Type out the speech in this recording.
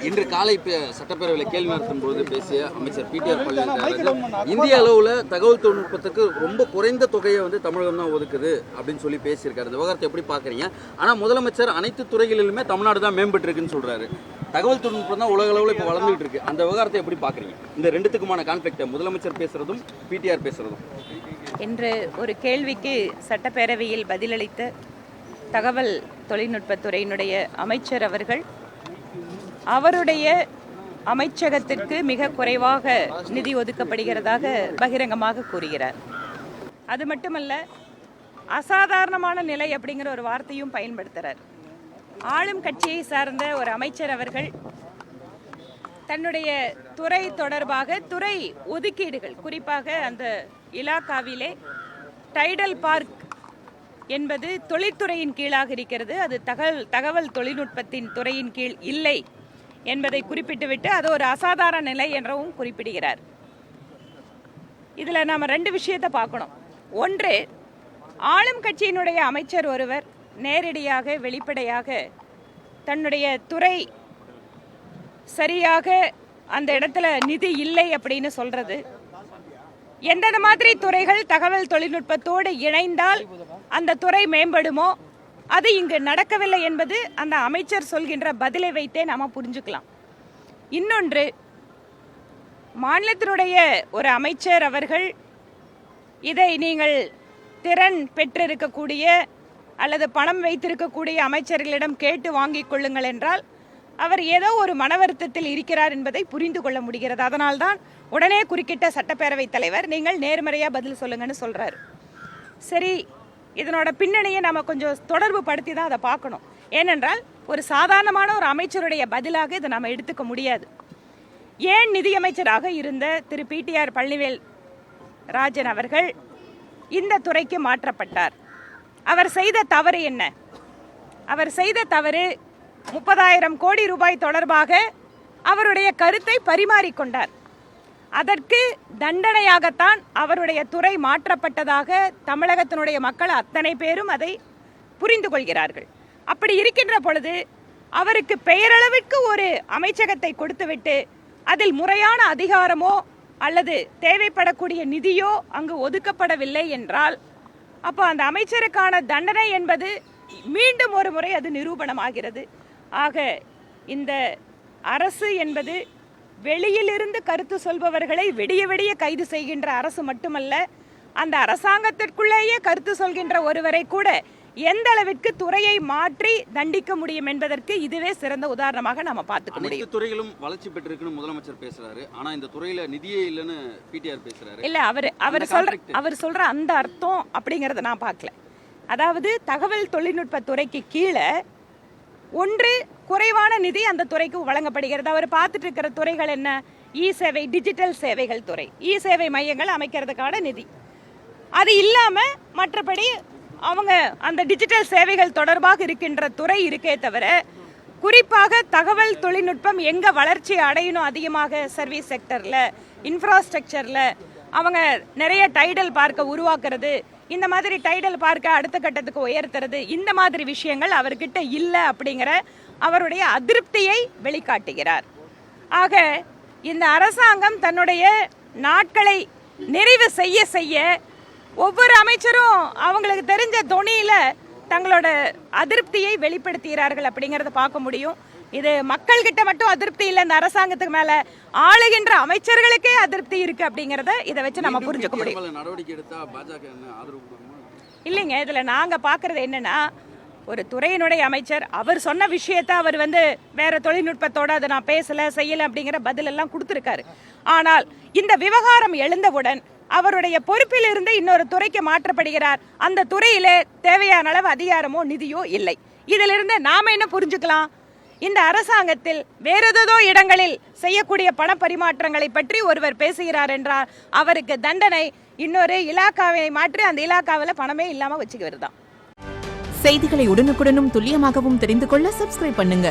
இன்று காலை சட்டப்பேரவையில் கேள்வி நடத்தும் போது பேசிய அமைச்சர் பிடிஆர் பழனிவேல் இந்திய அளவில் தகவல் தொழில்நுட்பத்துக்கு ரொம்ப குறைந்த தொகையை தமிழகம் தான் ஒதுக்குது அப்படின்னு சொல்லி பேசியிருக்காரு. இந்த விவகாரத்தை எப்படி பார்க்குறீங்க? ஆனால் முதலமைச்சர் அனைத்து துறைகளிலுமே தமிழ்நாடு தான் மேம்பட்டு இருக்குன்னு சொல்றாரு. தகவல் தொழில்நுட்பம் தான் உலக அளவில் இப்போ வளர்ந்துட்டு இருக்கு. அந்த விவகாரத்தை எப்படி பார்க்குறீங்க? இந்த ரெண்டுத்துக்குமான கான்ஃப்ளிக்ட், முதலமைச்சர் பேசுறதும் பிடிஆர் பேசுறதும். என்று ஒரு கேள்விக்கு சட்டப்பேரவையில் பதிலளித்த தகவல் தொழில்நுட்பத்துறையினுடைய அமைச்சர் அவர்கள் அவருடைய அமைச்சகத்திற்கு மிக குறைவாக நிதி ஒதுக்கப்படுகிறதாக பகிரங்கமாக கூறுகிறார். அது மட்டுமல்ல, அசாதாரணமான நிலை அப்படிங்கிற ஒரு வார்த்தையும் பயன்படுத்துகிறார். ஆளும் கட்சியை சார்ந்த ஒரு அமைச்சர் அவர்கள் தன்னுடைய துறை தொடர்பாக துறை ஒதுக்கீடுகள், குறிப்பாக அந்த இலாக்காவிலே டைடல் பார்க் என்பது தொழில்துறையின் கீழாக இருக்கிறது, அது தகவல் தொழில்நுட்பத்தின் துறையின் கீழ் இல்லை என்பதை குறிப்பிட்டுவிட்டு அது ஒரு அசாதாரண நிலை என்றவும் குறிப்பிடுகிறார். இதில் நாம் ரெண்டு விஷயத்தை பார்க்கணும். ஒன்று, ஆளும் கட்சியினுடைய அமைச்சர் ஒருவர் நேரடியாக வெளிப்படையாக தன்னுடைய துறை சரியாக அந்த இடத்துல நிதி இல்லை அப்படின்னு சொல்றது, எந்தெந்த மாதிரி துறைகள் தகவல் தொழில்நுட்பத்தோடு இணைந்தால் அந்த துறை மேம்படுமோ அது இங்கு நடக்கவில்லை என்பது அந்த அமைச்சர் சொல்கின்ற பதிலை வைத்தே நாம புரிஞ்சுக்கலாம். இன்னொன்று, மாநிலத்தினுடைய ஒரு அமைச்சர் அவர்கள் இதை நீங்கள் திறன் பெற்றிருக்கக்கூடிய அல்லது பணம் வைத்திருக்கக்கூடிய அமைச்சர்களிடம் கேட்டு வாங்கிக் கொள்ளுங்கள் என்றால் அவர் ஏதோ ஒரு மன வருத்தத்தில் இருக்கிறார் என்பதை புரிந்து கொள்ள முடிகிறது. அதனால்தான் உடனே குறுக்கிட்ட சட்டப்பேரவைத் தலைவர் நீங்கள் நேர்மறையாக பதில் சொல்லுங்கன்னு சொல்றாரு. சரி, இதனோட பின்னணியை நம்ம கொஞ்சம் தொடர்பு படுத்தி தான் அதை பார்க்கணும். ஏனென்றால் ஒரு சாதாரணமான ஒரு அமைச்சருடைய பதிலாக இதை நம்ம எடுத்துக்க முடியாது. ஏன் நிதியமைச்சராக இருந்த திரு பிடிஆர் பழனிவேல் ராஜன் அவர்கள் இந்த துறைக்கு மாற்றப்பட்டார்? அவர் செய்த தவறு என்ன? அவர் செய்த தவறு 30,000 கோடி ரூபாய் தொடர்பாக அவருடைய கருத்தை பரிமாறிக்கொண்டார். அதற்கு தண்டனையாகத்தான் அவருடைய துறை மாற்றப்பட்டதாக தமிழகத்தினுடைய மக்கள் அத்தனை பேரும் அதை புரிந்து கொள்கிறார்கள். அப்படி இருக்கின்ற பொழுது அவருக்கு பெயரளவிற்கு ஒரு அமைச்சகத்தை கொடுத்துவிட்டு அதில் முறையான அதிகாரமோ அல்லது தேவைப்படக்கூடிய நிதியோ அங்கு ஒதுக்கப்படவில்லை என்றால் அப்போ அந்த அமைச்சருக்கான தண்டனை என்பது மீண்டும் ஒரு முறை அது நிரூபணமாகிறது. ஆக இந்த அரசு என்பது வெளியிலிருந்து கருத்து சொல்பவர்களை விடிய விடிய கைது செய்கின்ற அரசு மட்டுமல்ல, அந்த அரசாங்கத்திற்குள்ளேயே கருத்து சொல்கின்ற ஒருவரை கூட எந்த அளவிற்கு துறையை மாற்றி தண்டிக்க முடியும் என்பதற்கு இதுவே சிறந்த உதாரணமாக நம்ம பார்த்துக்க முடியும். அனைத்து துறைகளும் வளர்ச்சி பெற்றிருக்குன்னு முதலமைச்சர் பேசுறாரு. ஆனா இந்த துறையில நிதியே இல்லைன்னு பிடிஆர் பேசுறாரு. இல்ல, அவர் சொல்ற அந்த அர்த்தம் அப்படிங்கறத நான் பார்க்கல. அதாவது தகவல் தொழில்நுட்ப துறைக்கு கீழே ஒன்று குறைவான நிதி அந்த துறைக்கு வழங்கப்படுகிறது. அவர் பார்த்துட்டு இருக்கிற துறைகள் என்ன? இ சேவை, டிஜிட்டல் சேவைகள் துறை, இ சேவை மையங்கள் அமைக்கிறதுக்கான நிதி. அது இல்லாம மற்றபடி அவங்க அந்த டிஜிட்டல் சேவைகள் தொடர்பாக இருக்கின்ற துறை இருக்கே தவிர, குறிப்பாக தகவல் தொழில்நுட்பம் எங்க வளர்ச்சி அடையணும் அதிகமாக, சர்வீஸ் செக்டர்ல, இன்ஃப்ராஸ்ட்ரக்சர்ல அவங்க நிறைய டைடல் பார்க்க உருவாக்குறது, இந்த மாதிரி டைடல் பார்க்க அடுத்த கட்டத்துக்கு உயர்த்துறது, இந்த மாதிரி விஷயங்கள் அவர்கிட்ட இல்லை அப்படிங்கிற அவருடைய அதிருப்தியை வெளிக்காட்டுகிறார். ஆக இந்த அரசாங்கம் தன்னுடைய நாட்களை நிறைவு செய்ய செய்ய ஒவ்வொரு அமைச்சரும் அவங்களுக்கு தெரிஞ்ச தொனியில தங்களோட அதிருப்தியை வெளிப்படுத்துகிறார்கள் அப்படிங்கறத பார்க்க முடியும். இது மக்கள் கிட்ட மட்டும் அதிருப்தி இல்லை, இந்த அரசாங்கத்துக்கு மேல ஆளுகின்ற அமைச்சர்களுக்கே அதிருப்தி இருக்கு அப்படிங்கறத இதை வச்சு நம்ம புரிஞ்சுக்க முடியும். இல்லைங்க, இதுல நாங்க பாக்குறது என்னன்னா, ஒரு துறையினுடைய அமைச்சர் அவர் சொன்ன விஷயத்தை அவர் வேற தொழில்நுட்பத்தோட அதை நான் பேசல செய்யல அப்படிங்கிற பதில் எல்லாம் கொடுத்திருக்காரு. ஆனால் இந்த விவகாரம் எழுந்தவுடன் அவருடைய பொறுப்பில் இருந்து இன்னொரு துறைக்கு மாற்றப்படுகிறார். அந்த துறையிலே தேவையான அளவு அதிகாரமோ நிதியோ இல்லை. இதிலிருந்து நாம என்ன புரிஞ்சுக்கலாம்? இந்த அரசாங்கத்தில் வேறேதோ இடங்களில் செய்யக்கூடிய பண பரிமாற்றங்களை பற்றி ஒருவர் பேசுகிறார் என்றால் அவருக்கு தண்டனை இன்னொரு இலாக்காவை மாற்றி அந்த இலாக்காவில் பணமே இல்லாம வச்சுக்கிறது தான். செய்திகளை உடனுக்குடனும் துல்லியமாகவும் தெரிந்து கொள்ள சப்ஸ்கிரைப் பண்ணுங்க.